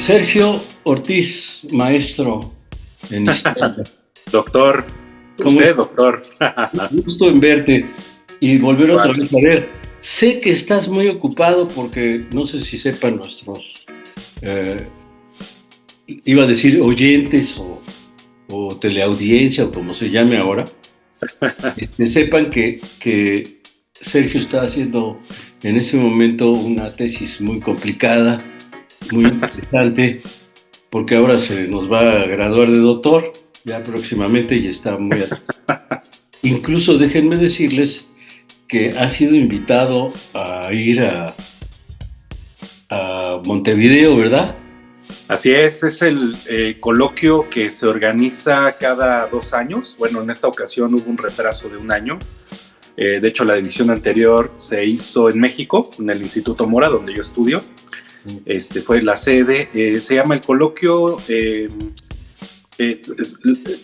Sergio Ortiz, maestro en historia. Doctor, ¿Cómo? usted, doctor. Gusto en verte y volver otra Igual. vez a ver. Sé que estás muy ocupado porque no sé si sepan nuestros, eh, iba a decir oyentes o teleaudiencia o como se llame ahora, sepan que Sergio está haciendo en ese momento una tesis muy complicada, muy interesante, porque ahora se nos va a graduar de doctor ya próximamente y está muy incluso déjenme decirles que ha sido invitado a ir a Montevideo, ¿verdad? Así es el coloquio que se organiza cada 2 años. Bueno, en esta ocasión hubo un retraso de 1 año. De hecho, la edición anterior se hizo en México, en el Instituto Mora, donde yo estudio. Fue la sede. Se llama el coloquio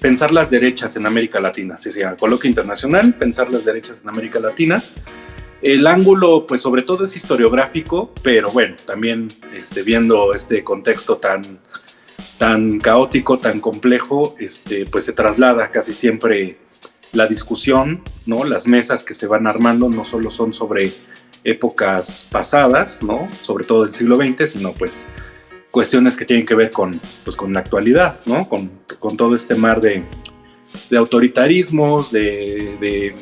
Pensar las derechas en América Latina. Así se llama, Coloquio Internacional, Pensar las derechas en América Latina. El ángulo, pues sobre todo es historiográfico, pero bueno, también viendo este contexto tan caótico, tan complejo, pues se traslada casi siempre la discusión, ¿no? Las mesas que se van armando no solo son sobre épocas pasadas, ¿no? Sobre todo del siglo XX, sino pues cuestiones que tienen que ver con la actualidad, ¿no? Con todo este mar de autoritarismos, de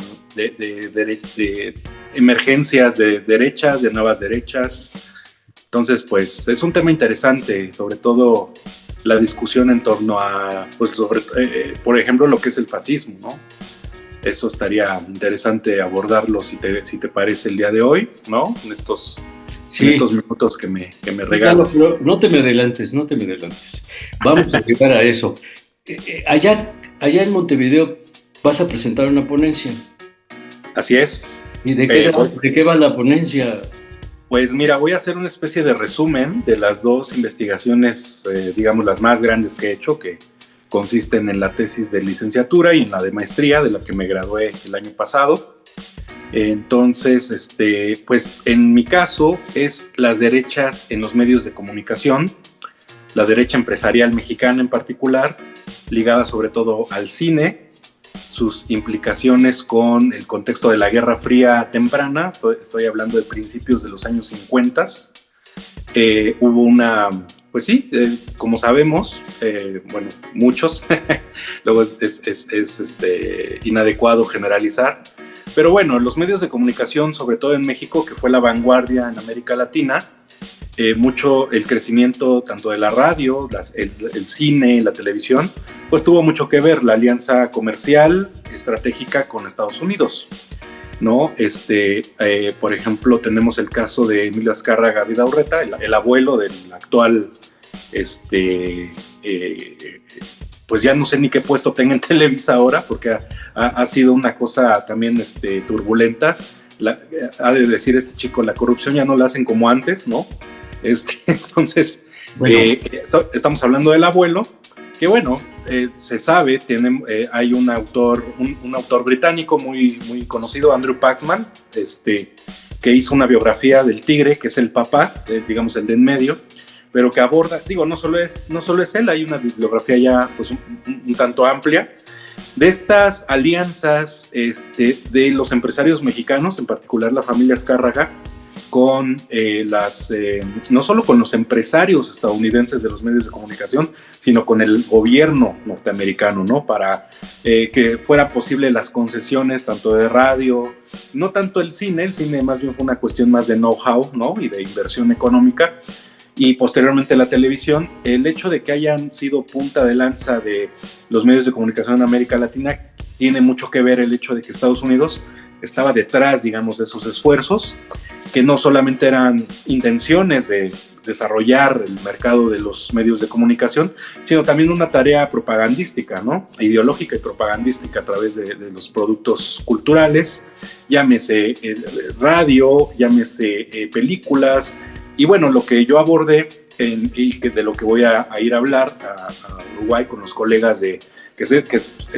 emergencias de derechas, de nuevas derechas. Entonces, pues es un tema interesante, sobre todo la discusión en torno a, pues por ejemplo, lo que es el fascismo, ¿no? Eso estaría interesante abordarlo si te parece el día de hoy, ¿no? En estos minutos que me regalas. No, no te me adelantes. Vamos a llegar a eso. Allá en Montevideo vas a presentar una ponencia. Así es. ¿Y de qué va la ponencia? Pues mira, voy a hacer una especie de resumen de las 2 investigaciones, digamos, las más grandes que he hecho, que consisten en la tesis de licenciatura y en la de maestría, de la que me gradué el año pasado. Entonces, pues en mi caso es las derechas en los medios de comunicación, la derecha empresarial mexicana en particular, ligada sobre todo al cine, sus implicaciones con el contexto de la Guerra Fría temprana. Estoy hablando de principios de los años 50. Hubo una, pues sí, como sabemos, bueno, muchos, luego es inadecuado generalizar, pero bueno, los medios de comunicación, sobre todo en México, que fue la vanguardia en América Latina, mucho el crecimiento tanto de la radio, el cine, la televisión, pues tuvo mucho que ver la alianza comercial estratégica con Estados Unidos, ¿no? Por ejemplo, tenemos el caso de Emilio Azcárraga Vidaurreta, el abuelo del actual, pues ya no sé ni qué puesto tenga en Televisa ahora, porque ha sido una cosa también turbulenta. Ha de decir este chico, la corrupción ya no la hacen como antes, ¿no? Entonces, bueno, estamos hablando del abuelo, que bueno, se sabe, hay un autor británico muy, muy conocido, Andrew Paxman, que hizo una biografía del tigre, que es el papá, digamos el de en medio, pero que aborda, digo, no solo es él, hay una bibliografía ya pues un tanto amplia de estas alianzas de los empresarios mexicanos, en particular la familia Azcárraga, con no solo con los empresarios estadounidenses de los medios de comunicación, sino con el gobierno norteamericano, ¿no? Para que fuera posible las concesiones tanto de radio, no tanto el cine más bien fue una cuestión más de know-how, ¿no? Y de inversión económica, y posteriormente la televisión. El hecho de que hayan sido punta de lanza de los medios de comunicación en América Latina tiene mucho que ver el hecho de que Estados Unidos estaba detrás, digamos, de esos esfuerzos, que no solamente eran intenciones de desarrollar el mercado de los medios de comunicación, sino también una tarea propagandística, ¿no? Ideológica y propagandística a través de los productos culturales, llámese radio, llámese películas. Y bueno, lo que yo abordé y de lo que voy a ir a hablar a Uruguay con los colegas que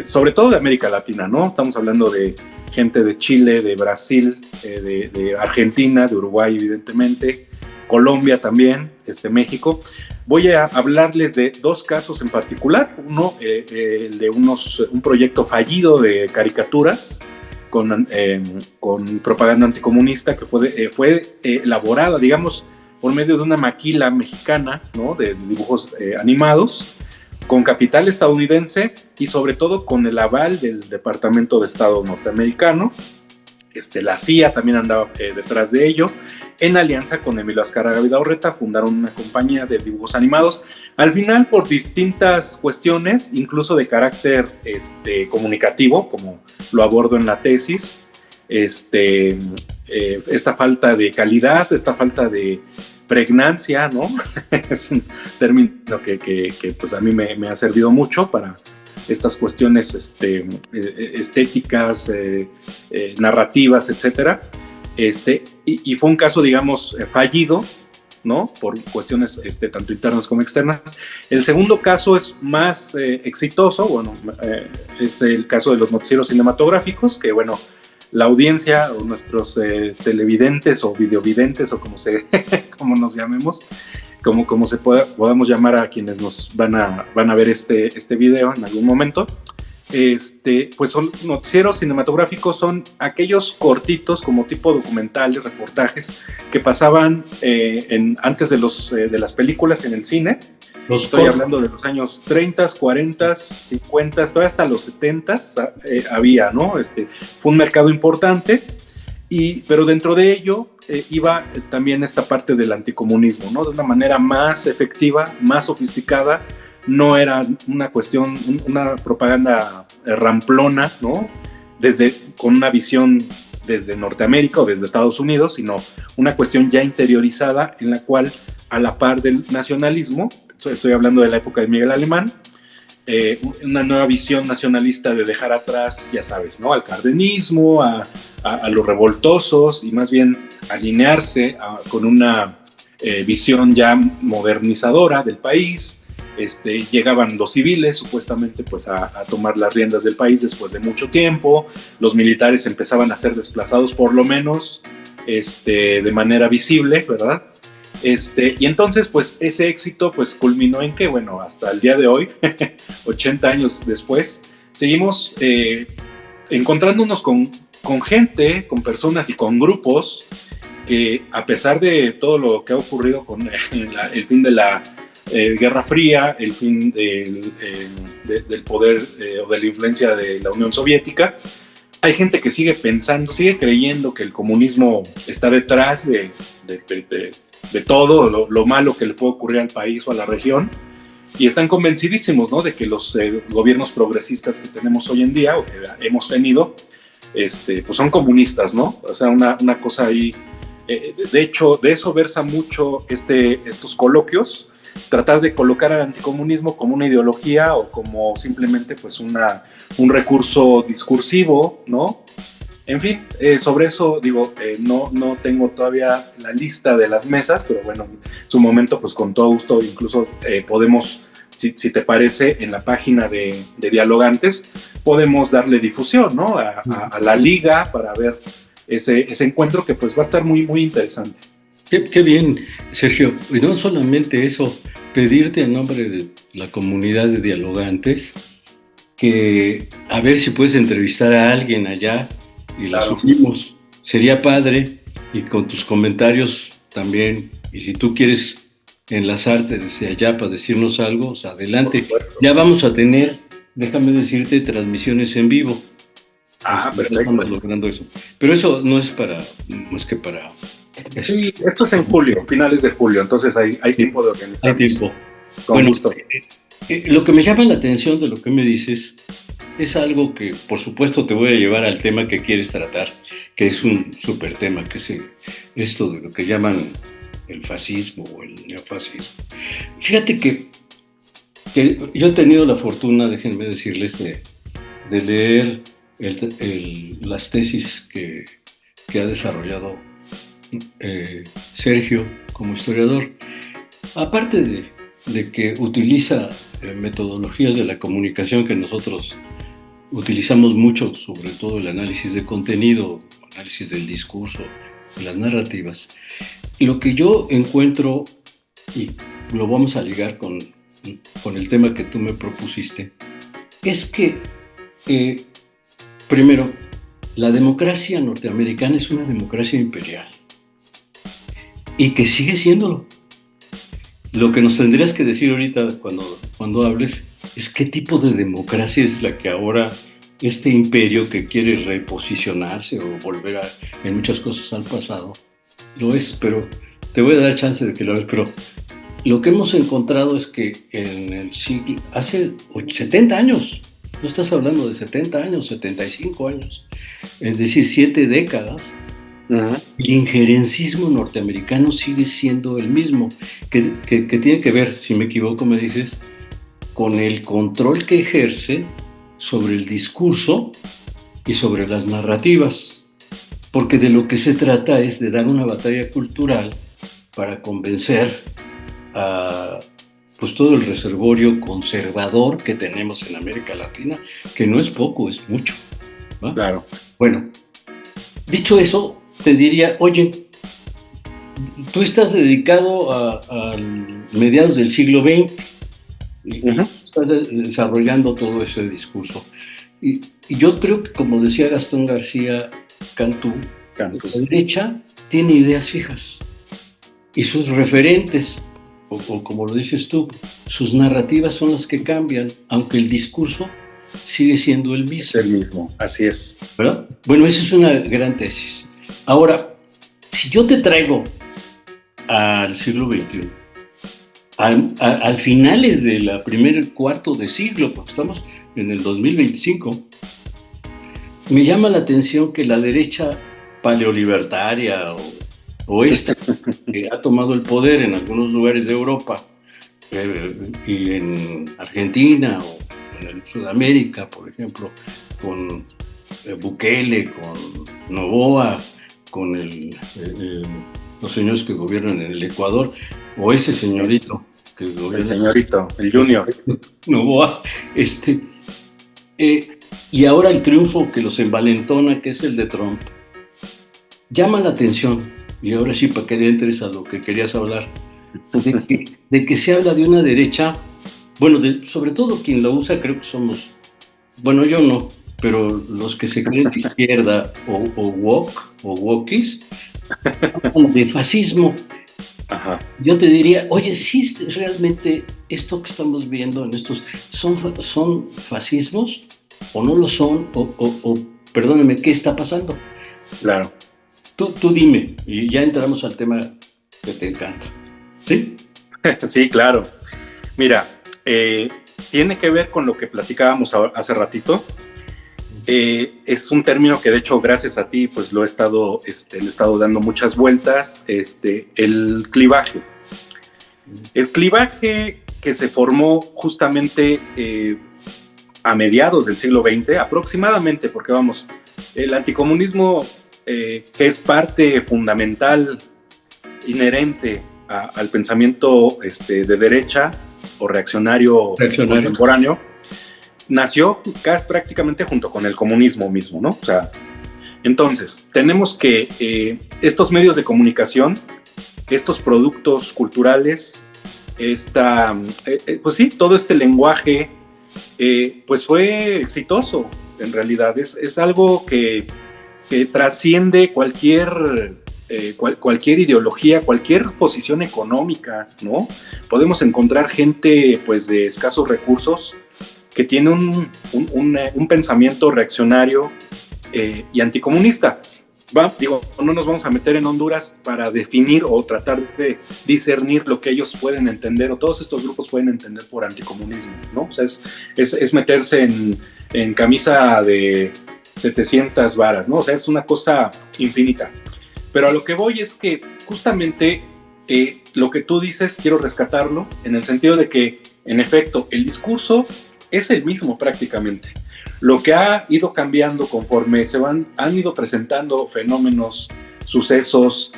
sobre todo de América Latina, ¿no? Estamos hablando de gente de Chile, de Brasil, de Argentina, de Uruguay evidentemente, Colombia también, México. Voy a hablarles de dos casos en particular. Uno, el de un proyecto fallido de caricaturas con propaganda anticomunista que fue elaborada, digamos, por medio de una maquila mexicana, ¿no? De dibujos animados, con capital estadounidense y sobre todo con el aval del Departamento de Estado norteamericano. La CIA también andaba detrás de ello. En alianza con Emilio Azcárraga Vidaurreta fundaron una compañía de dibujos animados. Al final, por distintas cuestiones, incluso de carácter comunicativo, como lo abordo en la tesis, esta falta de calidad, esta falta de pregnancia, ¿no? Es un término que pues a mí me ha servido mucho para estas cuestiones estéticas, narrativas, etcétera. Y fue un caso, digamos, fallido, ¿no? Por cuestiones tanto internas como externas. El segundo caso es más exitoso, bueno, es el caso de los noticieros cinematográficos, que bueno, la audiencia o nuestros televidentes o videovidentes o como nos llamemos, como podamos llamar a quienes nos van a ver este video en algún momento, pues son noticieros cinematográficos, son aquellos cortitos como tipo documentales, reportajes que pasaban antes de las películas en el cine. Estoy hablando de los años 30, 40, 50, todavía hasta los 70 había, ¿no? Fue un mercado importante, pero dentro de ello iba también esta parte del anticomunismo, ¿no? De una manera más efectiva, más sofisticada. No era una propaganda ramplona, ¿no? Con una visión desde Norteamérica o desde Estados Unidos, sino una cuestión ya interiorizada en la cual, a la par del nacionalismo, estoy hablando de la época de Miguel Alemán, una nueva visión nacionalista de dejar atrás, ya sabes, ¿no? Al cardenismo, a los revoltosos, y más bien alinearse con una visión ya modernizadora del país. Llegaban los civiles supuestamente pues a tomar las riendas del país después de mucho tiempo. Los militares empezaban a ser desplazados, por lo menos de manera visible, ¿verdad? Y entonces pues ese éxito pues culminó en que, bueno, hasta el día de hoy 80 años después seguimos encontrándonos con gente, con personas y con grupos que, a pesar de todo lo que ha ocurrido con el fin de la Guerra Fría, el fin del poder o de la influencia de la Unión Soviética, hay gente que sigue pensando, sigue creyendo que el comunismo está detrás de todo lo malo que le puede ocurrir al país o a la región, y están convencidísimos, ¿no? De que los gobiernos progresistas que tenemos hoy en día o que hemos tenido, pues son comunistas, ¿no? O sea, una cosa ahí. De hecho, de eso versa mucho estos coloquios, tratar de colocar al anticomunismo como una ideología o como simplemente pues un recurso discursivo, ¿no? En fin, sobre eso digo, no tengo todavía la lista de las mesas, pero bueno, en su momento pues con todo gusto incluso podemos, si te parece, en la página de Dialogantes podemos darle difusión, ¿no? A la liga para ver ese encuentro que pues va a estar muy, muy interesante. Qué bien, Sergio. Y no solamente eso, pedirte en nombre de la comunidad de Dialogantes que a ver si puedes entrevistar a alguien allá y la subimos. Sería padre, y con tus comentarios también. Y si tú quieres enlazarte desde allá para decirnos algo, o sea, adelante. Ya vamos a tener, déjame decirte, transmisiones en vivo. Perfecto. Estamos logrando eso. Pero eso no es más que para... Sí, esto es en julio, finales de julio, entonces hay tiempo de organizar. Hay tiempo. Con gusto. Lo que me llama la atención de lo que me dices es algo que, por supuesto, te voy a llevar al tema que quieres tratar, que es un súper tema, que es esto de lo que llaman el fascismo o el neofascismo. Fíjate que yo he tenido la fortuna, déjenme decirles, de leer las tesis que ha desarrollado Sergio como historiador. Aparte de que utiliza metodologías de la comunicación que nosotros utilizamos mucho, sobre todo el análisis de contenido, análisis del discurso, las narrativas. Lo que yo encuentro, y lo vamos a ligar con el tema que tú me propusiste, es que, primero, la democracia norteamericana es una democracia imperial y que sigue siéndolo. Lo que nos tendrías que decir ahorita cuando hables es qué tipo de democracia es la que ahora este imperio que quiere reposicionarse o volver en muchas cosas al pasado, lo es, pero te voy a dar chance de que lo hagas, pero lo que hemos encontrado es que en el siglo, hace 70 años, no estás hablando de 70 años, 75 años, es decir, 7 décadas, el injerencismo norteamericano sigue siendo el mismo, que tiene que ver, si me equivoco me dices, con el control que ejerce sobre el discurso y sobre las narrativas, porque de lo que se trata es de dar una batalla cultural para convencer a pues todo el reservorio conservador que tenemos en América Latina, que no es poco, es mucho, ¿va? Claro. Bueno, dicho eso, te diría, oye, tú estás dedicado a mediados del siglo XX y estás desarrollando todo ese discurso. Y yo creo que, como decía Gastón García Cantú, la derecha tiene ideas fijas y sus referentes, o como lo dices tú, sus narrativas son las que cambian, aunque el discurso sigue siendo el mismo. Es el mismo, así es. ¿Verdad? Bueno, esa es una gran tesis. Ahora, si yo te traigo al siglo XXI, al finales de la primer cuarto de siglo, porque estamos en el 2025, me llama la atención que la derecha paleolibertaria o esta que ha tomado el poder en algunos lugares de Europa y en Argentina o en Sudamérica, por ejemplo, con Bukele, con Noboa, con los señores que gobiernan en el Ecuador, o ese señorito que gobierna. El señorito, el Junior. Noboa, y ahora el triunfo que los envalentona, que es el de Trump, llama la atención. Y ahora sí, para que entres a lo que querías hablar, de que se habla de una derecha, bueno, sobre todo quien lo usa creo que somos, bueno, yo no, pero los que se creen de izquierda o woke o wokies, hablan de fascismo. Ajá. Yo te diría, oye, sí, realmente esto que estamos viendo en estos, ¿son fascismos o no lo son? O perdóname, ¿qué está pasando? Claro. Tú dime, y ya entramos al tema que te encanta. ¿Sí? Sí, claro. Mira, tiene que ver con lo que platicábamos hace ratito. Es un término que de hecho gracias a ti pues le he estado dando muchas vueltas, el clivaje. El clivaje que se formó justamente a mediados del siglo XX aproximadamente, porque vamos, el anticomunismo que es parte fundamental, inherente al pensamiento de derecha o reaccionario contemporáneo, nació casi prácticamente junto con el comunismo mismo, ¿no? O sea, entonces, tenemos que estos medios de comunicación, estos productos culturales, pues sí, todo este lenguaje, pues fue exitoso, en realidad. Es algo que trasciende cualquier ideología, cualquier posición económica, ¿no? Podemos encontrar gente, pues, de escasos recursos que tiene un pensamiento reaccionario y anticomunista. No nos vamos a meter en Honduras para definir o tratar de discernir lo que ellos pueden entender o todos estos grupos pueden entender por anticomunismo, ¿no? O sea, es meterse en camisa de 700 varas, ¿no? O sea, es una cosa infinita. Pero a lo que voy es que justamente lo que tú dices, quiero rescatarlo en el sentido de que, en efecto, el discurso es el mismo prácticamente. Lo que ha ido cambiando conforme han ido presentando fenómenos, sucesos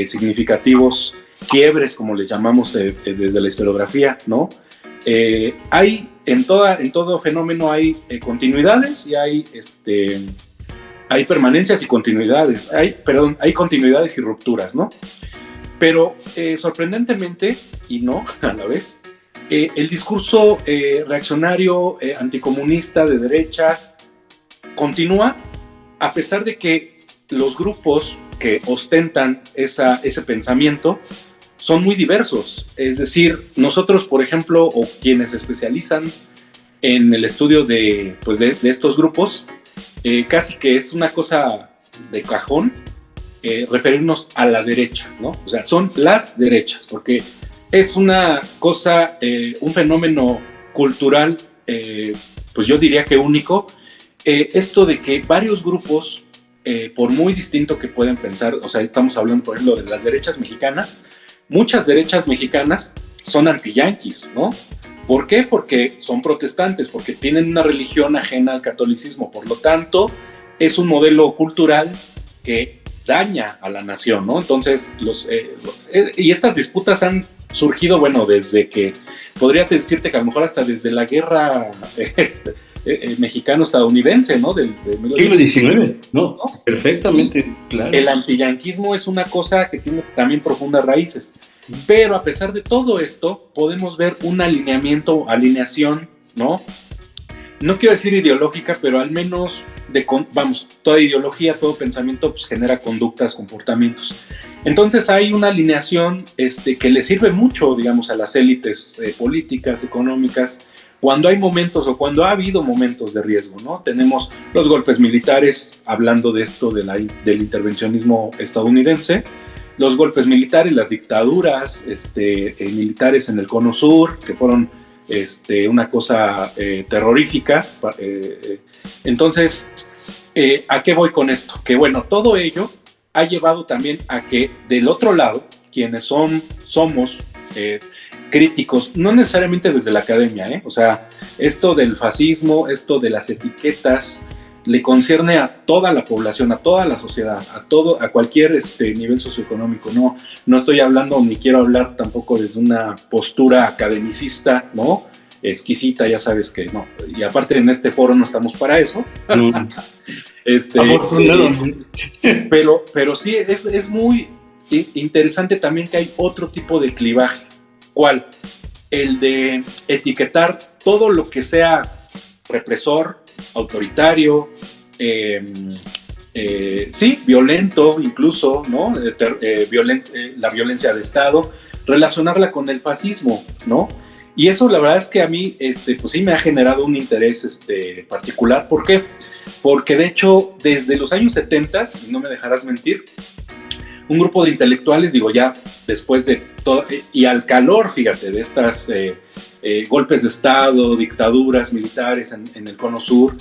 significativos, quiebres, como les llamamos desde la historiografía, ¿no? Hay en todo fenómeno hay continuidades y hay permanencias y continuidades, hay continuidades y rupturas, ¿no? Pero sorprendentemente, y no a la vez, el discurso reaccionario, anticomunista de derecha, continúa a pesar de que los grupos que ostentan ese pensamiento son muy diversos. Es decir, nosotros, por ejemplo, o quienes se especializan en el estudio de estos grupos, casi que es una cosa de cajón referirnos a la derecha, ¿no? O sea, son las derechas, porque es una cosa, un fenómeno cultural, pues yo diría que único, esto de que varios grupos, por muy distinto que puedan pensar, o sea, estamos hablando, por ejemplo, de las derechas mexicanas, muchas derechas mexicanas son anti-yanquis, ¿no? ¿Por qué? Porque son protestantes, porque tienen una religión ajena al catolicismo, por lo tanto, es un modelo cultural que daña a la nación, ¿no? Entonces, y estas disputas han surgido, bueno, desde que, podría decirte que a lo mejor hasta desde la guerra mexicano-estadounidense, ¿no? Del siglo XIX, ¿no? Perfectamente, claro. El antiyanquismo es una cosa que tiene también profundas raíces, pero a pesar de todo esto, podemos ver un alineación, ¿no? No quiero decir ideológica, pero al menos toda ideología, todo pensamiento pues, genera conductas, comportamientos. Entonces hay una alineación que le sirve mucho, digamos, a las élites políticas, económicas, cuando hay momentos o cuando ha habido momentos de riesgo, ¿no? Tenemos los golpes militares, hablando de esto del intervencionismo estadounidense, los golpes militares, las dictaduras militares en el Cono Sur, que fueron una cosa terrorífica. Entonces, ¿a qué voy con esto? Que bueno, todo ello ha llevado también a que del otro lado, quienes somos críticos, no necesariamente desde la academia, o sea, esto del fascismo, esto de las etiquetas, le concierne a toda la población, a toda la sociedad, a cualquier nivel socioeconómico. No estoy hablando ni quiero hablar tampoco desde una postura academicista, ¿no? Exquisita, ya sabes que no. Y aparte en este foro no estamos para eso. No. Pero sí, es muy interesante también que hay otro tipo de clivaje. ¿Cuál? El de etiquetar todo lo que sea represor, autoritario, violento incluso, ¿no? La violencia de Estado, relacionarla con el fascismo, ¿no? Y eso la verdad es que a mí, pues sí me ha generado un interés particular. ¿Por qué? Porque de hecho, desde los años 70, y no me dejarás mentir, un grupo de intelectuales, digo ya después de todo, y al calor, fíjate, de estas golpes de Estado, dictaduras militares en el Cono Sur,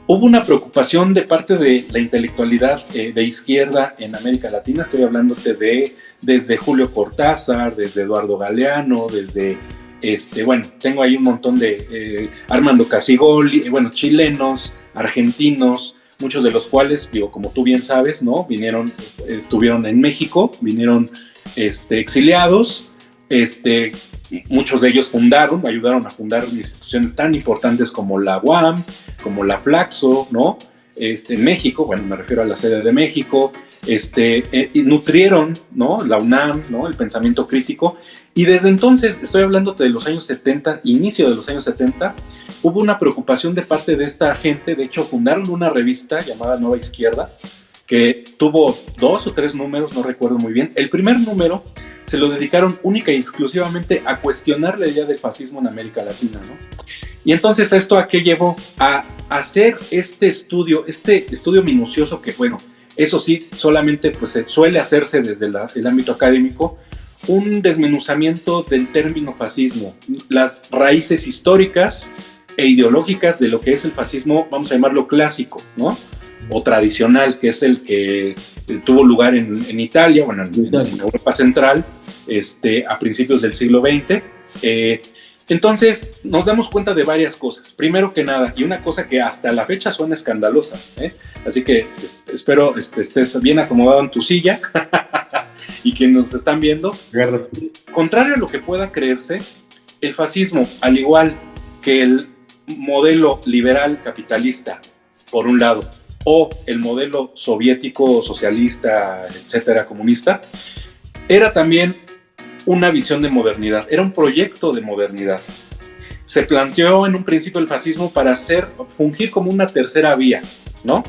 hubo una preocupación de parte de la intelectualidad de izquierda en América Latina. Estoy hablándote desde Julio Cortázar, desde Eduardo Galeano, desde, tengo ahí un montón de Armando Casigoli, chilenos, argentinos, muchos de los cuales, digo, como tú bien sabes, ¿no? Estuvieron en México, vinieron exiliados, muchos de ellos ayudaron a fundar instituciones tan importantes como la UAM, como la Flaxo, ¿no? En México, me refiero a la sede de México, y nutrieron, ¿no? La UNAM, ¿no? El pensamiento crítico, y desde entonces, estoy hablándote de los años 70, inicio de los años 70, hubo una preocupación de parte de esta gente. De hecho, fundaron una revista llamada Nueva Izquierda, que tuvo 2 o 3 números, no recuerdo muy bien. El primer número se lo dedicaron única y exclusivamente a cuestionar la idea del fascismo en América Latina, ¿no? Y entonces, ¿esto a qué llevó? A hacer este estudio minucioso que, eso sí, solamente pues se suele hacerse desde el ámbito académico, un desmenuzamiento del término fascismo, las raíces históricas e ideológicas de lo que es el fascismo, vamos a llamarlo clásico, ¿no? O tradicional, que es el que tuvo lugar en Italia, en Europa Central, a principios del siglo XX. Entonces nos damos cuenta de varias cosas. Primero que nada, y una cosa que hasta la fecha suena escandalosa, así que espero estés bien acomodado en tu silla y que nos están viendo. Claro. Contrario a lo que pueda creerse, el fascismo, al igual que el modelo liberal capitalista, por un lado, o el modelo soviético, socialista, etcétera, comunista, era también una visión de modernidad, era un proyecto de modernidad. Se planteó en un principio el fascismo para fungir como una tercera vía, ¿no?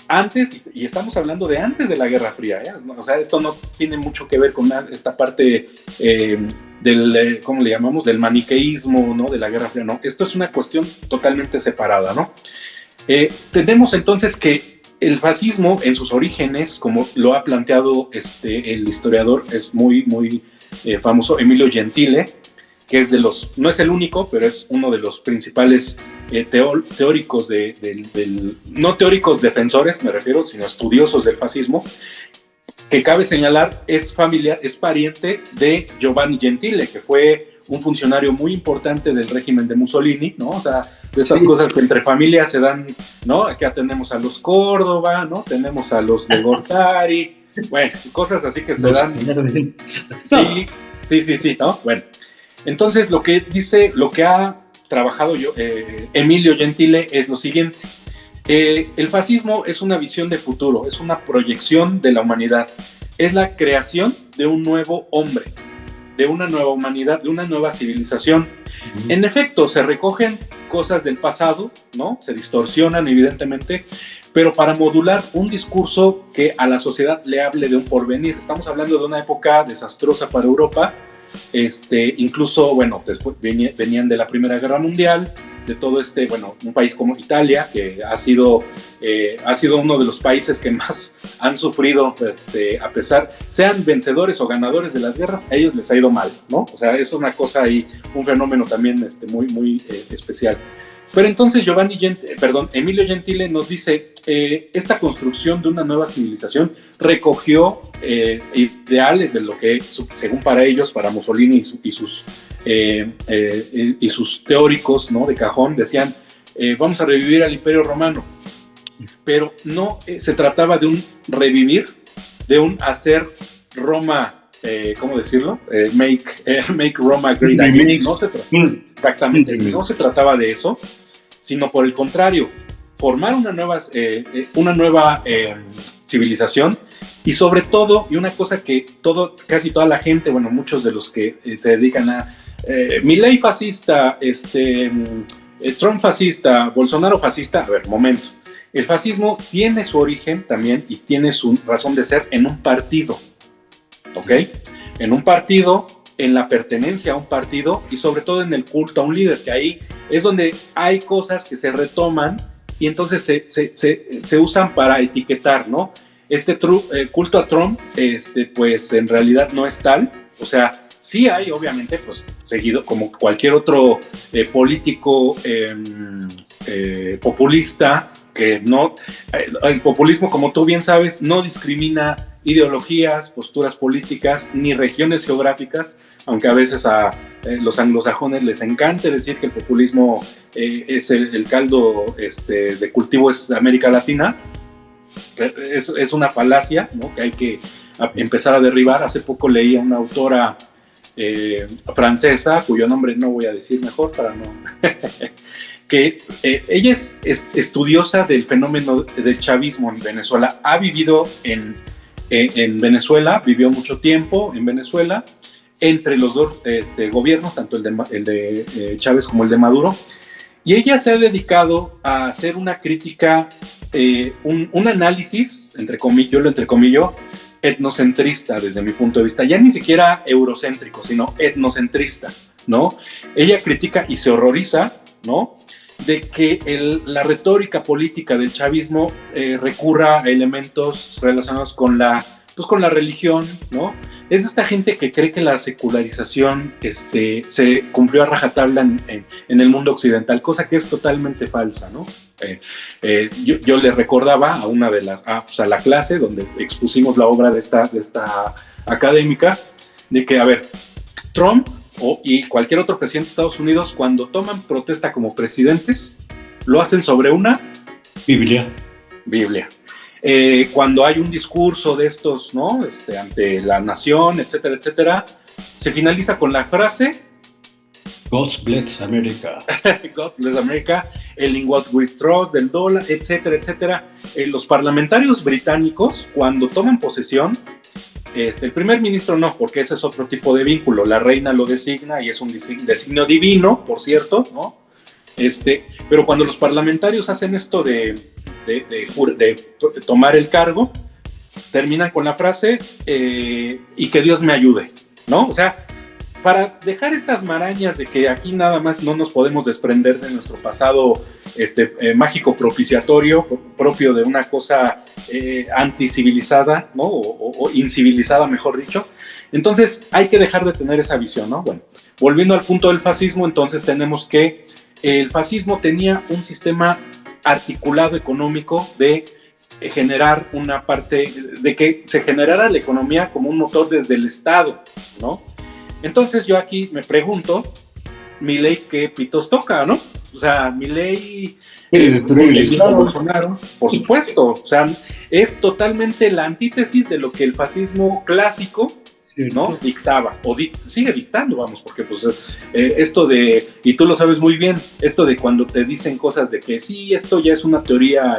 Antes, y estamos hablando de antes de la Guerra Fría, ¿eh? O sea, esto no tiene mucho que ver con esta parte del, ¿cómo le llamamos? Del maniqueísmo, ¿no? De la Guerra Fría, no. Esto es una cuestión totalmente separada, ¿no? Tenemos entonces que el fascismo en sus orígenes, como lo ha planteado el historiador, es muy famoso, Emilio Gentile, que es no es el único, pero es uno de los principales teóricos no teóricos defensores, me refiero, sino estudiosos del fascismo, que cabe señalar es pariente de Giovanni Gentile, que fue un funcionario muy importante del régimen de Mussolini, ¿no? O sea, de estas cosas que entre familias se dan, ¿no? Acá tenemos a los Córdoba, ¿no? Tenemos a los de Gortari, bueno, cosas así que se dan. Sí, ¿no? Bueno, entonces lo que ha trabajado Emilio Gentile es lo siguiente. El fascismo es una visión de futuro, es una proyección de la humanidad, es la creación de un nuevo hombre, de una nueva humanidad, de una nueva civilización. En efecto, se recogen cosas del pasado, ¿no? Se distorsionan evidentemente, pero para modular un discurso que a la sociedad le hable de un porvenir. Estamos hablando de una época desastrosa para Europa, incluso, bueno, después venían de la Primera Guerra Mundial, de todo un país como Italia, que ha sido uno de los países que más han sufrido, a pesar, sean vencedores o ganadores de las guerras, a ellos les ha ido mal, ¿no? O sea, es una cosa ahí, un fenómeno también muy especial. Pero entonces Emilio Gentile nos dice, esta construcción de una nueva civilización recogió ideales de lo que, según para ellos, para Mussolini y sus teóricos, ¿no? De cajón, decían, vamos a revivir al Imperio Romano. Pero no se trataba de un revivir, de un hacer Roma, ¿cómo decirlo? Make Roma great again. Exactamente, no se trataba de eso, sino por el contrario, formar una nueva civilización, y sobre todo, y una cosa que casi toda la gente, bueno, muchos de los que se dedican a Milei fascista, Trump fascista, Bolsonaro fascista, a ver, momento. El fascismo tiene su origen también y tiene su razón de ser en un partido, ¿ok? En un partido, en la pertenencia a un partido y sobre todo en el culto a un líder, que ahí es donde hay cosas que se retoman y entonces se usan para etiquetar, ¿no? Culto a Trump, pues en realidad no es tal, o sea, sí hay, obviamente, pues seguido como cualquier otro político populista, que no, el populismo, como tú bien sabes, no discrimina ideologías, posturas políticas, ni regiones geográficas, aunque a veces a los anglosajones les encanta decir que el populismo es el caldo de cultivo es América Latina. Es una falacia, ¿no? Que hay que empezar a derribar. Hace poco leí a una autora francesa, cuyo nombre no voy a decir mejor para no... que ella es estudiosa del fenómeno del chavismo en Venezuela. Ha vivido en Venezuela, vivió mucho tiempo en Venezuela, entre los dos gobiernos, tanto el de Chávez como el de Maduro, y ella se ha dedicado a hacer una crítica, un análisis, yo lo entrecomillo, etnocentrista desde mi punto de vista, ya ni siquiera eurocéntrico, sino etnocentrista, ¿no? Ella critica y se horroriza, ¿no?, de que la retórica política del chavismo recurra a elementos relacionados con la religión, ¿no? Es esta gente que cree que la secularización se cumplió a rajatabla en el mundo occidental, cosa que es totalmente falsa, ¿no? Yo le recordaba a una de a la clase donde expusimos la obra de esta académica, de que, a ver, Trump y cualquier otro presidente de Estados Unidos, cuando toman protesta como presidentes, lo hacen sobre una Biblia. Cuando hay un discurso de estos, ¿no?, ante la nación, etcétera, etcétera, se finaliza con la frase God bless America. God bless America, el in what we trust del dólar, etcétera, etcétera. Los parlamentarios británicos, cuando toman posesión, el primer ministro no, porque ese es otro tipo de vínculo, la reina lo designa y es un designio divino, por cierto, ¿no? Pero cuando los parlamentarios hacen esto de tomar el cargo, terminan con la frase y que Dios me ayude, ¿no? O sea, para dejar estas marañas de que aquí nada más no nos podemos desprender de nuestro pasado mágico propiciatorio, propio de una cosa anticivilizada, ¿no? O incivilizada, mejor dicho. Entonces hay que dejar de tener esa visión, ¿no? Bueno, volviendo al punto del fascismo, entonces tenemos que el fascismo tenía un sistema articulado económico de generar una parte, de que se generara la economía como un motor desde el Estado, ¿no? Entonces yo aquí me pregunto, Milei qué pitos toca, ¿no? O sea, Milei, Bolsonaro, por supuesto, o sea, es totalmente la antítesis de lo que el fascismo clásico, ¿no? Dictaba, o sigue dictando, vamos, porque pues esto de, y tú lo sabes muy bien, esto de cuando te dicen cosas de que sí, esto ya es una teoría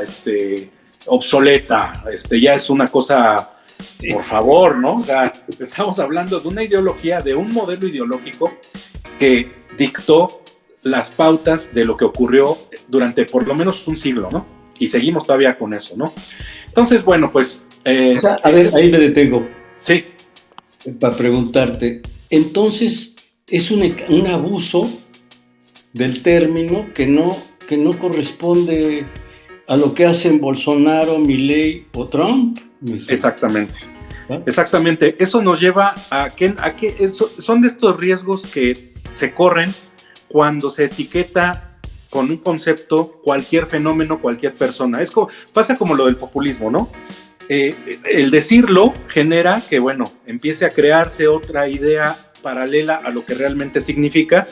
obsoleta, ya es una cosa... Por favor, ¿no? O sea, estamos hablando de una ideología, de un modelo ideológico que dictó las pautas de lo que ocurrió durante por lo menos un siglo, ¿no? Y seguimos todavía con eso, ¿no? Entonces, bueno, pues... o sea, a ver, ahí me detengo. Sí. Para preguntarte, entonces, ¿es un abuso del término que no corresponde a lo que hacen Bolsonaro, Milei o Trump? Exactamente. ¿Ah? Exactamente. Eso nos lleva a que son de estos riesgos que se corren cuando se etiqueta con un concepto cualquier fenómeno, cualquier persona. Pasa como lo del populismo, ¿no? El decirlo genera que, bueno, empiece a crearse otra idea paralela a lo que realmente significa,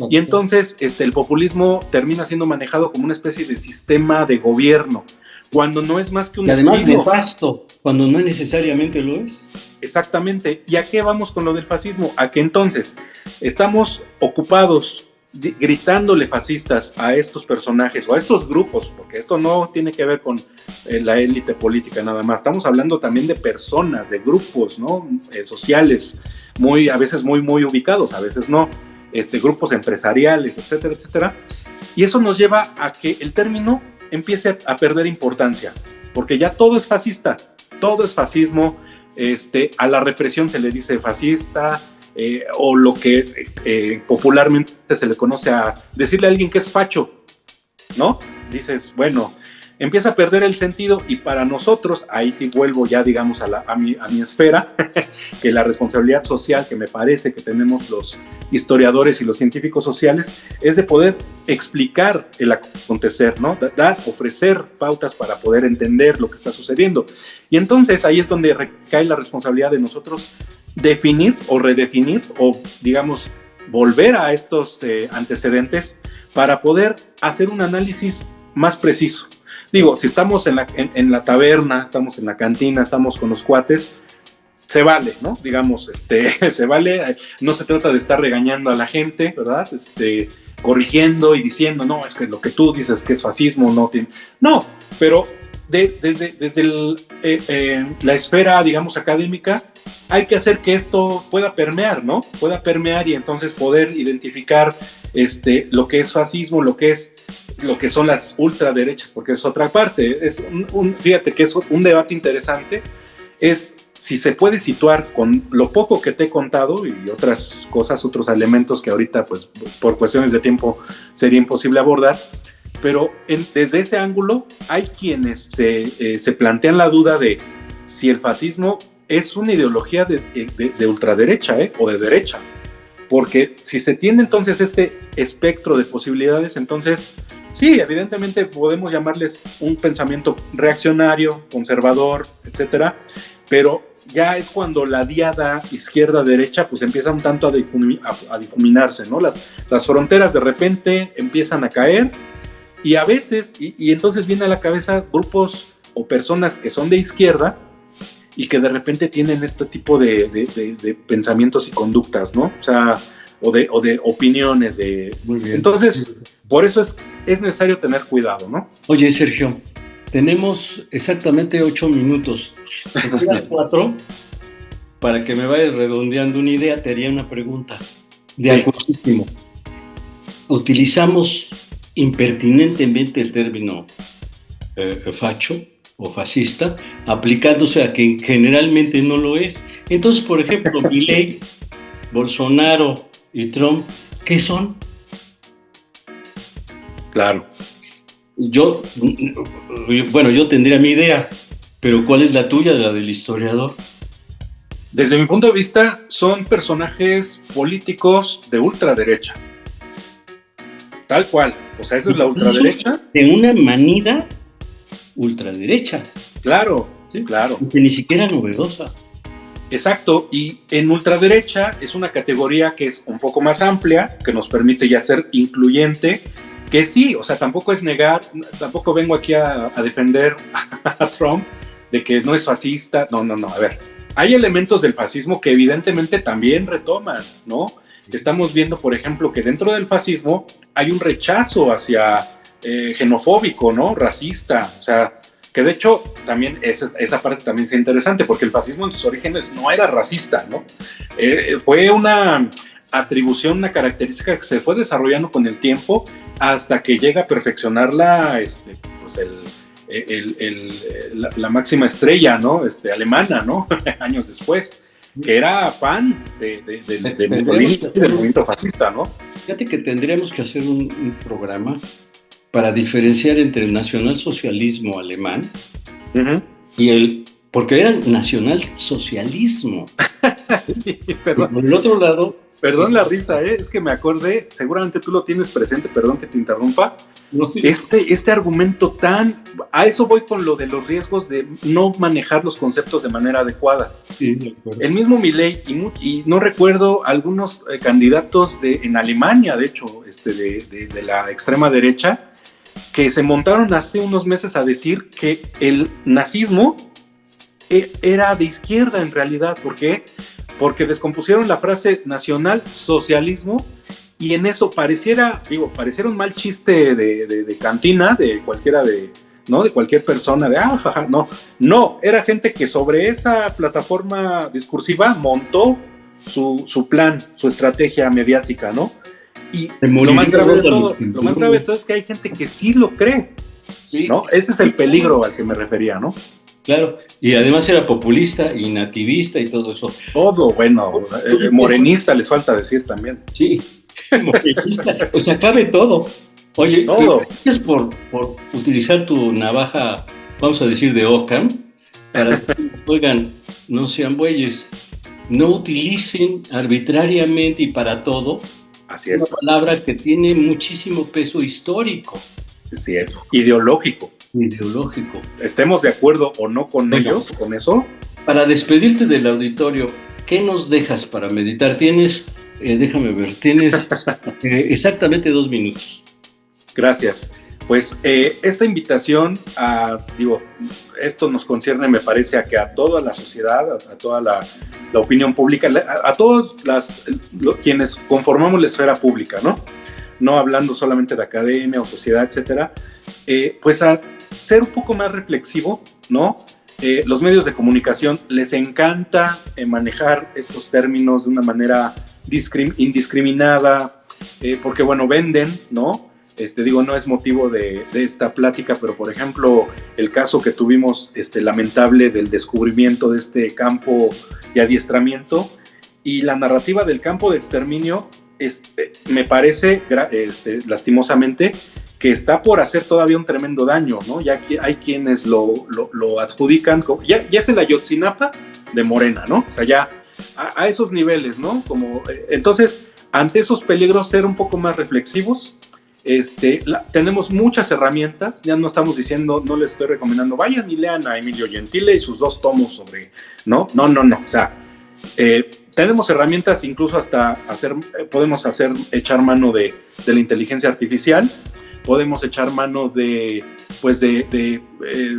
y entonces el populismo termina siendo manejado como una especie de sistema de gobierno, cuando no es más que un estilo. Además nefasto, cuando no necesariamente lo es. Exactamente. ¿Y a qué vamos con lo del fascismo? A que entonces estamos ocupados gritándole fascistas a estos personajes o a estos grupos, porque esto no tiene que ver con la élite política nada más, estamos hablando también de personas, de grupos, ¿no? Sociales, a veces muy ubicados, a veces no, grupos empresariales, etcétera, etcétera, y eso nos lleva a que el término empiece a perder importancia, porque ya todo es fascista, todo es fascismo, a la represión se le dice fascista, o lo que popularmente se le conoce a decirle a alguien que es facho, ¿no? Dices, bueno, empieza a perder el sentido, y para nosotros, ahí sí vuelvo ya, digamos, a mi esfera, que la responsabilidad social que me parece que tenemos los historiadores y los científicos sociales es de poder explicar el acontecer, ¿no? Ofrecer pautas para poder entender lo que está sucediendo. Y entonces ahí es donde recae la responsabilidad de nosotros definir o redefinir o, digamos, volver a estos antecedentes para poder hacer un análisis más preciso. Digo, si estamos en la taberna, estamos en la cantina, estamos con los cuates, se vale, ¿no? Digamos, se vale, no se trata de estar regañando a la gente, ¿verdad? Corrigiendo y diciendo, no, es que lo que tú dices que es fascismo, no, pero desde la esfera, digamos, académica, hay que hacer que esto pueda permear, ¿no? Pueda permear y entonces poder identificar lo que es fascismo, lo que son las ultraderechas, porque es otra parte. Fíjate que es un debate interesante, es si se puede situar con lo poco que te he contado y otras cosas, otros elementos que ahorita, pues, por cuestiones de tiempo sería imposible abordar, pero desde ese ángulo hay quienes se plantean la duda de si el fascismo es una ideología de ultraderecha o de derecha, porque si se tiene entonces este espectro de posibilidades, entonces sí, evidentemente podemos llamarles un pensamiento reaccionario, conservador, etcétera, pero ya es cuando la diada izquierda-derecha pues empieza un tanto a difuminarse, ¿no? Las fronteras de repente empiezan a caer, y a veces, y entonces viene a la cabeza grupos o personas que son de izquierda y que de repente tienen este tipo de pensamientos y conductas, ¿no? O sea, o de opiniones. Muy bien. Entonces, por eso es necesario tener cuidado, ¿no? Oye, Sergio, tenemos exactamente 8 minutos. ¿Te quedan 4? para que me vayas redondeando una idea, te haría una pregunta. De Sí. acuerdísimo. Utilizamos impertinentemente el término facho o fascista, aplicándose a quien generalmente no lo es. Entonces, por ejemplo, Milei, Bolsonaro y Trump, ¿qué son? Claro. Yo tendría mi idea, pero ¿cuál es la tuya, la del historiador? Desde mi punto de vista, son personajes políticos de ultraderecha. Tal cual. O sea, esa es la ultraderecha. De una manida ultraderecha. Claro, ¿sí? Claro. Que ni siquiera novedosa. Exacto, y en ultraderecha es una categoría que es un poco más amplia, que nos permite ya ser incluyente, que sí, o sea, tampoco es negar, tampoco vengo aquí a defender a Trump de que no es fascista, no, a ver, hay elementos del fascismo que evidentemente también retoman, ¿no? Estamos viendo, por ejemplo, que dentro del fascismo hay un rechazo hacia xenofóbico, ¿no? Racista, o sea, que de hecho también esa parte también es interesante, porque el fascismo en sus orígenes no era racista, ¿no? Fue una atribución, una característica que se fue desarrollando con el tiempo hasta que llega a perfeccionarla pues la máxima estrella, ¿no? Alemana, ¿no? Años después, que era fan del movimiento fascista, ¿no? Fíjate que tendríamos que hacer un programa para diferenciar entre el nacionalsocialismo alemán y porque era nacionalsocialismo. Sí, perdón. Y por el otro lado... Perdón la risa, es que me acordé, seguramente tú lo tienes presente, perdón que te interrumpa. No, sí. Este argumento a eso voy con lo de los riesgos de no manejar los conceptos de manera adecuada. Sí, de acuerdo. El mismo Milei y no recuerdo algunos candidatos en Alemania, de hecho, de la extrema derecha, que se montaron hace unos meses a decir que el nazismo era de izquierda en realidad. ¿Por qué? Porque descompusieron la frase nacionalsocialismo y en eso pareciera un mal chiste de cantina, de cualquiera ¿no? De cualquier persona, jaja, no, era gente que sobre esa plataforma discursiva montó su plan, su estrategia mediática, ¿no? Y lo más grave de todo es que hay gente que sí lo cree, sí, ¿no? Ese es el peligro al que me refería, ¿no? Claro, y además era populista y nativista y todo eso. Todo, bueno, morenista les falta decir también. Sí, morenista, o sea, cabe todo. Oye, todo. Gracias por utilizar tu navaja, vamos a decir, de Occam, para que, oigan, no sean bueyes, no utilicen arbitrariamente y para todo Así es. una palabra que tiene muchísimo peso histórico. Así es. Ideológico. Estemos de acuerdo o no con ellos, con eso. Para despedirte del auditorio, ¿qué nos dejas para meditar? Tienes, déjame ver, tienes exactamente 2 minutos. Gracias. Pues esta invitación esto nos concierne, me parece, a que a toda la sociedad, a toda la opinión pública, a todos quienes conformamos la esfera pública, ¿no? No hablando solamente de academia o sociedad, etcétera, pues a ser un poco más reflexivo, ¿no? Los medios de comunicación les encanta manejar estos términos de una manera indiscriminada, porque, bueno, venden, ¿no? No es motivo de esta plática, pero, por ejemplo, el caso que tuvimos lamentable del descubrimiento de este campo de adiestramiento y la narrativa del campo de exterminio, me parece, lastimosamente, que está por hacer todavía un tremendo daño, ¿no? Ya que hay quienes lo adjudican, ya es el Ayotzinapa de Morena, ¿no? O sea, ya a esos niveles, ¿no? Entonces, ante esos peligros, ser un poco más reflexivos. Tenemos muchas herramientas, ya no estamos diciendo, no les estoy recomendando, vayan y lean a Emilio Gentile y sus 2 tomos sobre, no, o sea, tenemos herramientas, incluso hasta podemos echar mano de la inteligencia artificial, podemos echar mano de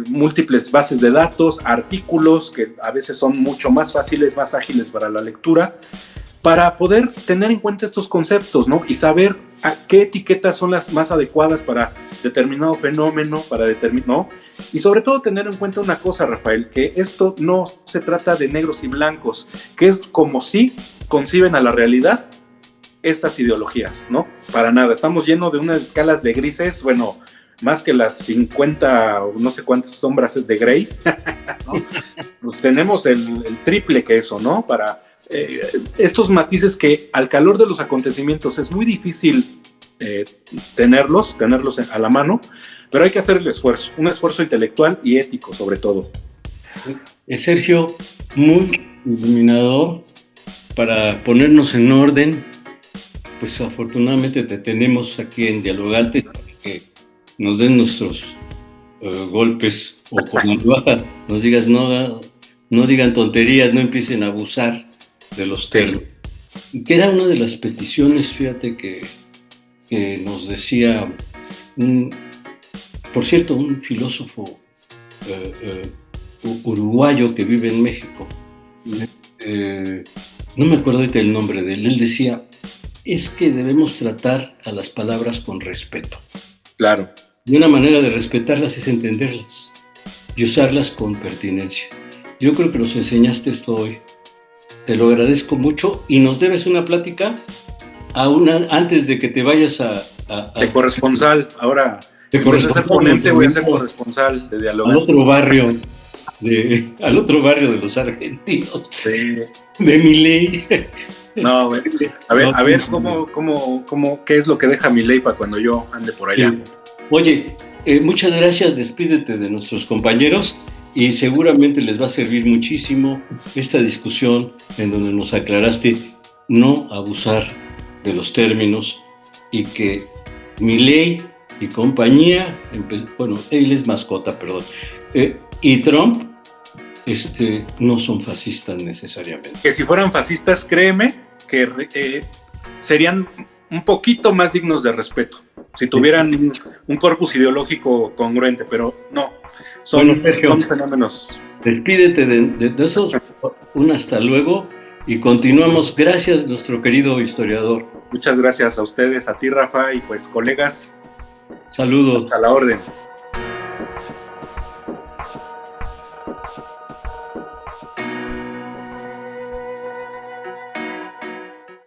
múltiples bases de datos, artículos que a veces son mucho más fáciles, más ágiles para la lectura, para poder tener en cuenta estos conceptos, ¿no? Y saber a qué etiquetas son las más adecuadas para determinado fenómeno, para determinar, ¿no? Y sobre todo tener en cuenta una cosa, Rafael, que esto no se trata de negros y blancos, que es como si conciben a la realidad estas ideologías, ¿no? Para nada, estamos llenos de unas escalas de grises, bueno, más que las 50 o no sé cuántas sombras de Grey, ¿no? Pues tenemos el triple que eso, ¿no? Para estos matices que al calor de los acontecimientos es muy difícil tenerlos a la mano, pero hay que hacer el esfuerzo, un esfuerzo intelectual y ético sobre todo. Sergio, muy iluminador para ponernos en orden. Pues afortunadamente te tenemos aquí en Dialogante para que nos den nuestros golpes o cuando baja nos digas no digan tonterías, no empiecen a abusar de los términos. Y que era una de las peticiones, fíjate, que nos decía, por cierto, un filósofo uruguayo que vive en México. No me acuerdo ahorita el nombre de él. Él decía, es que debemos tratar a las palabras con respeto. Claro. Y una manera de respetarlas es entenderlas y usarlas con pertinencia. Yo creo que nos enseñaste esto hoy. Te lo agradezco mucho y nos debes una plática antes de que te vayas de corresponsal. Ahora, en vez de ser ponente, voy a ser corresponsal de Dialogantes. Al otro barrio de los argentinos. Sí. De Milei. No, güey. A ver qué es lo que deja Milei para cuando yo ande por allá. Sí. Oye, muchas gracias, despídete de nuestros compañeros y seguramente les va a servir muchísimo esta discusión en donde nos aclaraste no abusar de los términos y que Milei y compañía, bueno, él es mascota, perdón, y Trump no son fascistas necesariamente. Que si fueran fascistas, créeme que serían un poquito más dignos de respeto, si tuvieran un corpus ideológico congruente, pero no, son fenómenos. Despídete de esos, un hasta luego y continuamos. Gracias, nuestro querido historiador. Muchas gracias a ustedes, a ti, Rafa, y pues colegas. Saludos. A la orden.